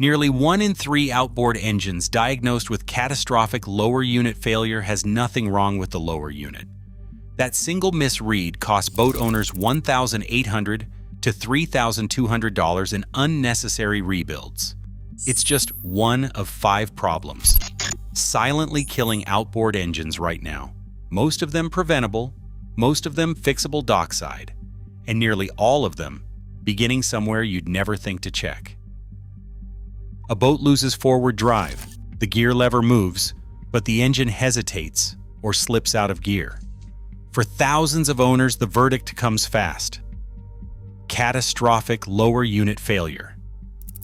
Nearly 1 in 3 outboard engines diagnosed with catastrophic lower unit failure has nothing wrong with the lower unit. That single misread costs boat owners $1,800 to $3,200 in unnecessary rebuilds. It's just one of 5 problems silently killing outboard engines right now. Most of them preventable, most of them fixable dockside, and nearly all of them beginning somewhere you'd never think to check. A boat loses forward drive, the gear lever moves, but the engine hesitates or slips out of gear. For thousands of owners, the verdict comes fast: catastrophic lower unit failure.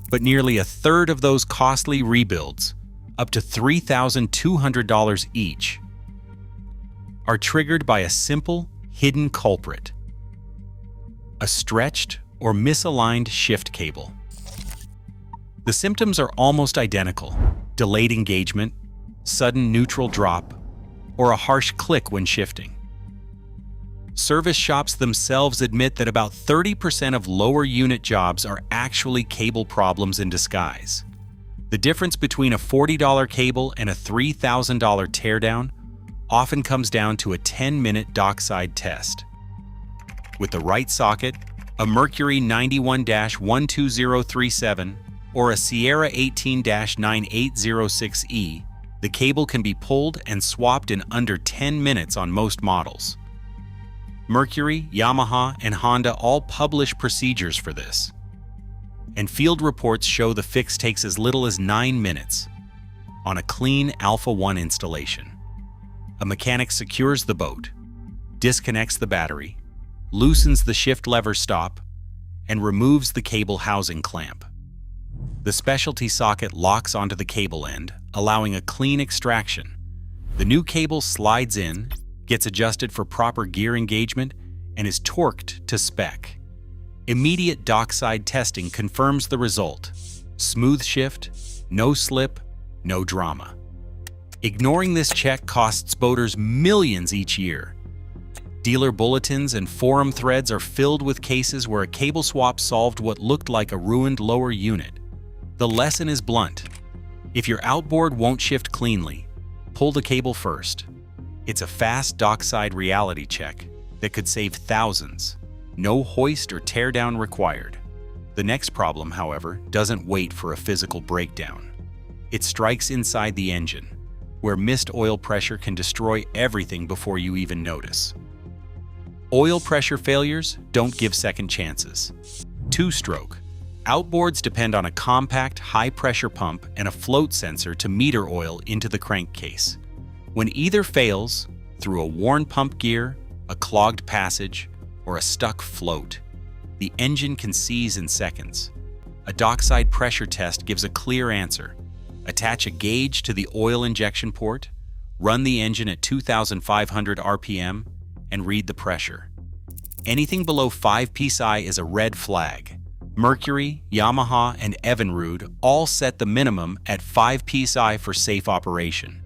But nearly a third of those costly rebuilds, up to $3,200 each, are triggered by a simple, hidden culprit: a stretched or misaligned shift cable. The symptoms are almost identical: delayed engagement, sudden neutral drop, or a harsh click when shifting. Service shops themselves admit that about 30% of lower unit jobs are actually cable problems in disguise. The difference between a $40 cable and a $3,000 teardown often comes down to a 10-minute dockside test. With the right socket, a Mercury 91-12037 or a Sierra 18-9806E, the cable can be pulled and swapped in under 10 minutes on most models. Mercury, Yamaha, and Honda all publish procedures for this, and field reports show the fix takes as little as 9 minutes on a clean Alpha 1 installation. A mechanic secures the boat, disconnects the battery, loosens the shift lever stop, and removes the cable housing clamp. The specialty socket locks onto the cable end, allowing a clean extraction. The new cable slides in, gets adjusted for proper gear engagement, and is torqued to spec. Immediate dockside testing confirms the result: smooth shift, no slip, no drama. Ignoring this check costs boaters millions each year. Dealer bulletins and forum threads are filled with cases where a cable swap solved what looked like a ruined lower unit. The lesson is blunt: if your outboard won't shift cleanly, pull the cable first. It's a fast dockside reality check that could save thousands. No hoist or teardown required. The next problem, however, doesn't wait for a physical breakdown. It strikes inside the engine, where missed oil pressure can destroy everything before you even notice. Oil pressure failures don't give second chances. Two-stroke. Outboards depend on a compact, high-pressure pump and a float sensor to meter oil into the crankcase. When either fails, through a worn pump gear, a clogged passage, or a stuck float, the engine can seize in seconds. A dockside pressure test gives a clear answer. Attach a gauge to the oil injection port, run the engine at 2,500 RPM, and read the pressure. Anything below 5 psi is a red flag. Mercury, Yamaha, and Evinrude all set the minimum at 5 psi for safe operation.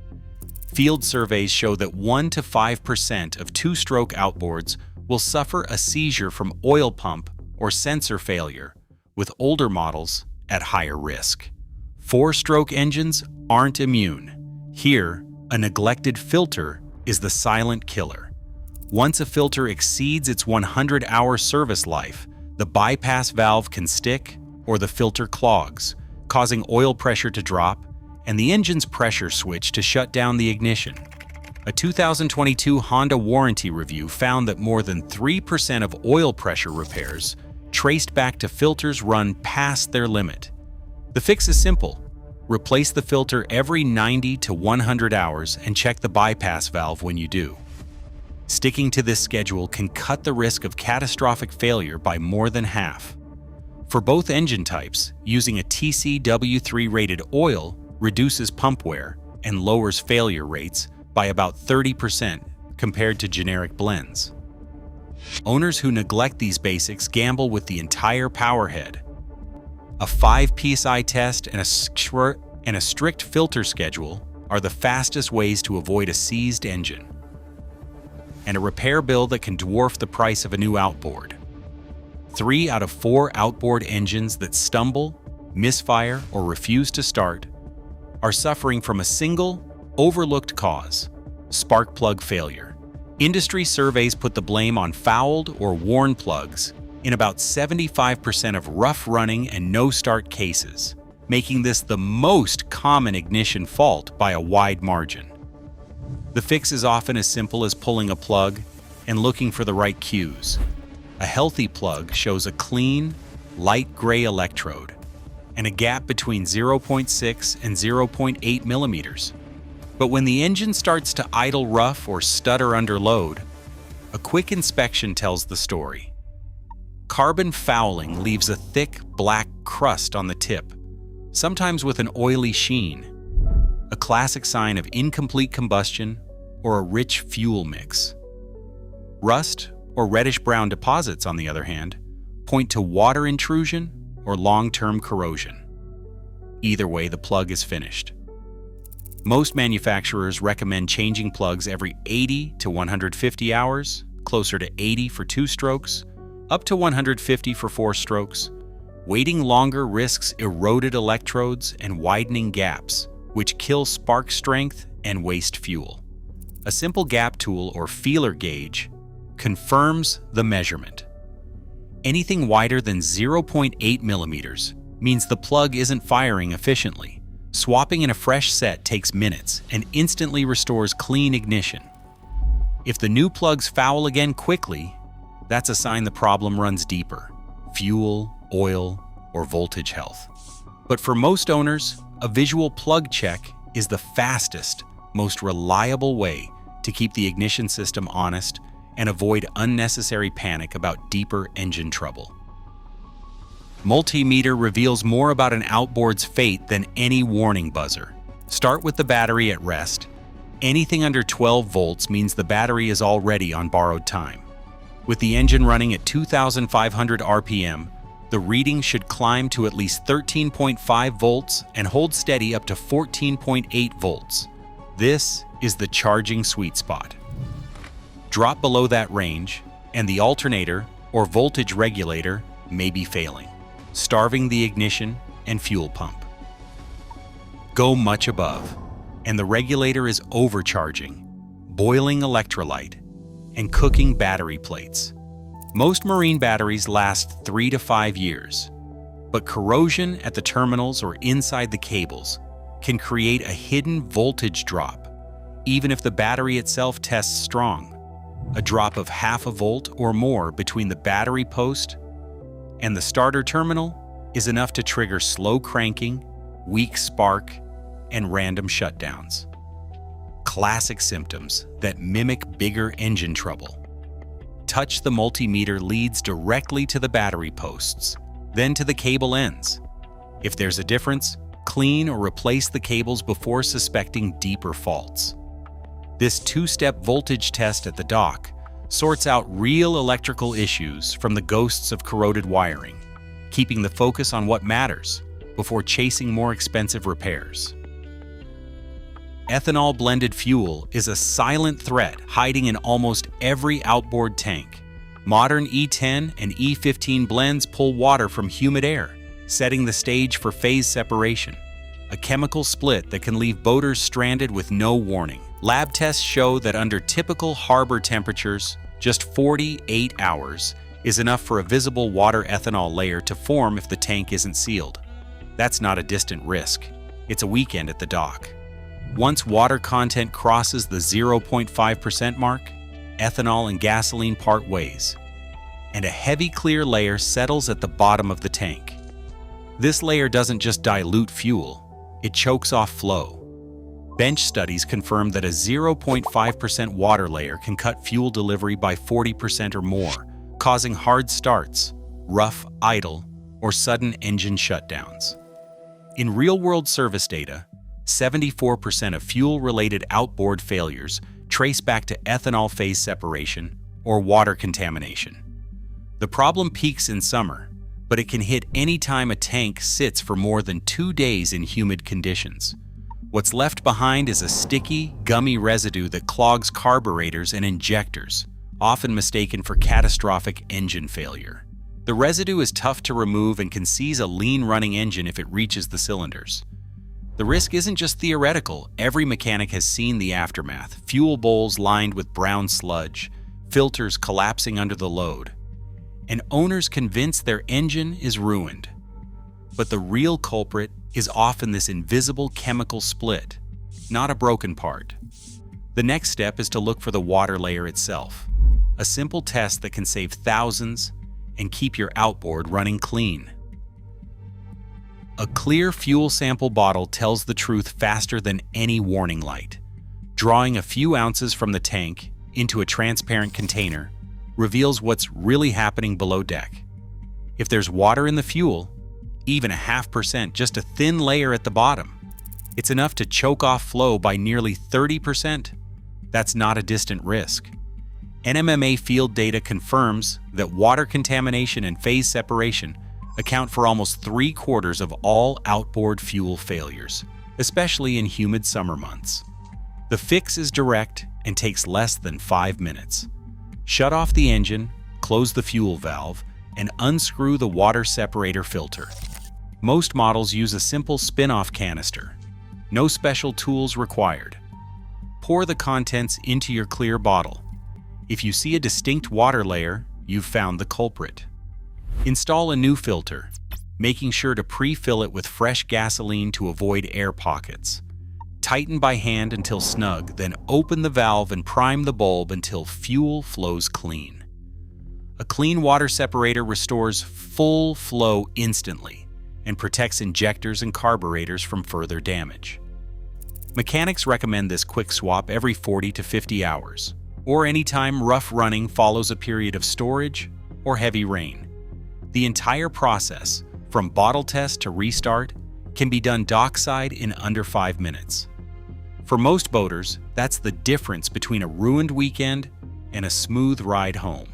Field surveys show that 1 to 5% of two-stroke outboards will suffer a seizure from oil pump or sensor failure, with older models at higher risk. Four-stroke engines aren't immune. Here, a neglected filter is the silent killer. Once a filter exceeds its 100-hour service life, the bypass valve can stick or the filter clogs, causing oil pressure to drop and the engine's pressure switch to shut down the ignition. A 2022 Honda warranty review found that more than 3% of oil pressure repairs traced back to filters run past their limit. The fix is simple. Replace the filter every 90 to 100 hours and check the bypass valve when you do. Sticking to this schedule can cut the risk of catastrophic failure by more than half. For both engine types, using a TCW3 rated oil reduces pump wear and lowers failure rates by about 30% compared to generic blends. Owners who neglect these basics gamble with the entire powerhead. A 5 psi test and a strict filter schedule are the fastest ways to avoid a seized engine, and a repair bill that can dwarf the price of a new outboard. 3 out of 4 outboard engines that stumble misfire, or refuse to start are suffering from a single, overlooked cause: spark plug failure. Industry surveys put the blame on fouled or worn plugs in about 75% of rough-running and no-start cases, making this the most common ignition fault by a wide margin. The fix is often as simple as pulling a plug and looking for the right cues. A healthy plug shows a clean, light gray electrode and a gap between 0.6 and 0.8 millimeters. But when the engine starts to idle rough or stutter under load, a quick inspection tells the story. Carbon fouling leaves a thick, black crust on the tip, sometimes with an oily sheen, a classic sign of incomplete combustion or a rich fuel mix. Rust or reddish-brown deposits, on the other hand, point to water intrusion or long-term corrosion. Either way, the plug is finished. Most manufacturers recommend changing plugs every 80 to 150 hours, closer to 80 for 2 strokes, up to 150 for 4 strokes. Waiting longer risks eroded electrodes and widening gaps, which kill spark strength and waste fuel. A simple gap tool or feeler gauge confirms the measurement. Anything wider than 0.8 millimeters means the plug isn't firing efficiently. Swapping in a fresh set takes minutes and instantly restores clean ignition. If the new plugs foul again quickly, that's a sign the problem runs deeper: fuel, oil, or voltage health. But for most owners, a visual plug check is the fastest, most reliable way to keep the ignition system honest and avoid unnecessary panic about deeper engine trouble. Multimeter reveals more about an outboard's fate than any warning buzzer. Start with the battery at rest. Anything under 12 volts means the battery is already on borrowed time. With the engine running at 2,500 RPM, the reading should climb to at least 13.5 volts and hold steady up to 14.8 volts. This is the charging sweet spot. Drop below that range, and the alternator or voltage regulator may be failing, starving the ignition and fuel pump. Go much above, and the regulator is overcharging, boiling electrolyte, and cooking battery plates. Most marine batteries last 3 to 5 years, but corrosion at the terminals or inside the cables can create a hidden voltage drop, even if the battery itself tests strong. A drop of half a volt or more between the battery post and the starter terminal is enough to trigger slow cranking, weak spark, and random shutdowns. Classic symptoms that mimic bigger engine trouble. Touch the multimeter leads directly to the battery posts, then to the cable ends. If there's a difference, clean or replace the cables before suspecting deeper faults. This 2-step voltage test at the dock sorts out real electrical issues from the ghosts of corroded wiring, keeping the focus on what matters before chasing more expensive repairs. Ethanol-blended fuel is a silent threat hiding in almost every outboard tank. Modern E10 and E15 blends pull water from humid air, setting the stage for phase separation, a chemical split that can leave boaters stranded with no warning. Lab tests show that under typical harbor temperatures, just 48 hours is enough for a visible water ethanol layer to form if the tank isn't sealed. That's not a distant risk. It's a weekend at the dock. Once water content crosses the 0.5% mark, ethanol and gasoline part ways, and a heavy clear layer settles at the bottom of the tank. This layer doesn't just dilute fuel, it chokes off flow. Bench studies confirm that a 0.5% water layer can cut fuel delivery by 40% or more, causing hard starts, rough idle, or sudden engine shutdowns. In real-world service data, 74% of fuel-related outboard failures trace back to ethanol phase separation or water contamination. The problem peaks in summer, but it can hit any time a tank sits for more than 2 days in humid conditions. What's left behind is a sticky, gummy residue that clogs carburetors and injectors, often mistaken for catastrophic engine failure. The residue is tough to remove and can seize a lean running engine if it reaches the cylinders. The risk isn't just theoretical. Every mechanic has seen the aftermath: fuel bowls lined with brown sludge, filters collapsing under the load, and owners convinced their engine is ruined. But the real culprit is often this invisible chemical split, not a broken part. The next step is to look for the water layer itself, a simple test that can save thousands and keep your outboard running clean. A clear fuel sample bottle tells the truth faster than any warning light. Drawing a few ounces from the tank into a transparent container reveals what's really happening below deck. If there's water in the fuel, even a 0.5%, just a thin layer at the bottom, it's enough to choke off flow by nearly 30%. That's not a distant risk. NMMA field data confirms that water contamination and phase separation account for almost 3/4 of all outboard fuel failures, especially in humid summer months. The fix is direct and takes less than 5 minutes. Shut off the engine, close the fuel valve, and unscrew the water separator filter. Most models use a simple spin-off canister. No special tools required. Pour the contents into your clear bottle. If you see a distinct water layer, you've found the culprit. Install a new filter, making sure to pre-fill it with fresh gasoline to avoid air pockets. Tighten by hand until snug, then open the valve and prime the bulb until fuel flows clean. A clean water separator restores full flow instantly and protects injectors and carburetors from further damage. Mechanics recommend this quick swap every 40 to 50 hours, or anytime rough running follows a period of storage or heavy rain. The entire process, from bottle test to restart, can be done dockside in under 5 minutes. For most boaters, that's the difference between a ruined weekend and a smooth ride home.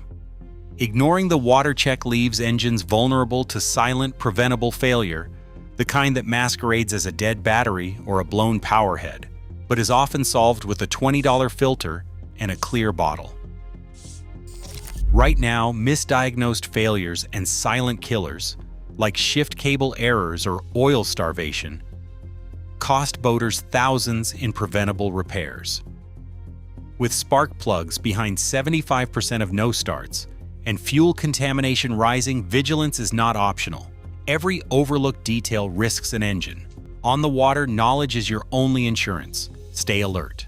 Ignoring the water check leaves engines vulnerable to silent, preventable failure, the kind that masquerades as a dead battery or a blown power head, but is often solved with a $20 filter and a clear bottle. Right now, misdiagnosed failures and silent killers, like shift cable errors or oil starvation, cost boaters thousands in preventable repairs. With spark plugs behind 75% of no-starts and fuel contamination rising, vigilance is not optional. Every overlooked detail risks an engine. On the water, knowledge is your only insurance. Stay alert.